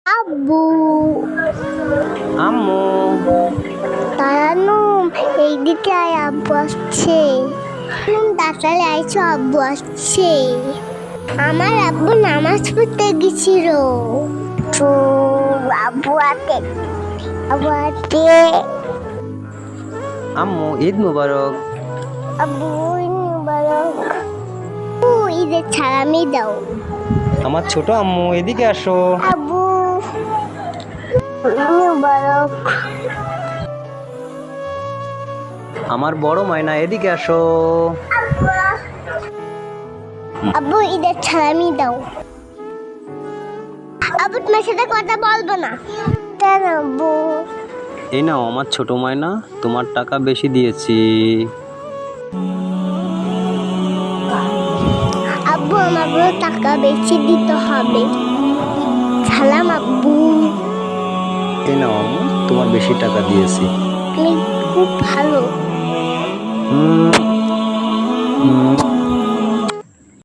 আব্বু, আম্মু, দাঁড়ানো, এইদিকে আয়, আব্বু আসছে। তাড়াতাড়ি আইছো, আব্বু আসছে। আমার আব্বু নামাজ পড়তে গেছিল। তো আব্বু আতে, আব্বু আতে। আম্মু ঈদ মুবারক। আব্বু ঈদ মুবারক। ও ঈদের সালামি দাও। আমার ছোট আম্মু এদিকে আসো। আব্বু ঈদ মুবারক। আমার বড় মাইনা এদিকে আসো। আব্বু ঈদের সালামি দাও। আব্বু তোমার সাথে কথা বলবো না। কেন আব্বু? এই নাও আমার ছোট মাইনা, তোমার টাকা বেশি দিয়েছি। আব্বু আমাকে টাকা বেশি দিতে হবে। সালাম আব্বু। এই নাও আম্মু, তোমার বেশি টাকা দিয়েছি। তুমি খুব ভালো। হুম, হুম।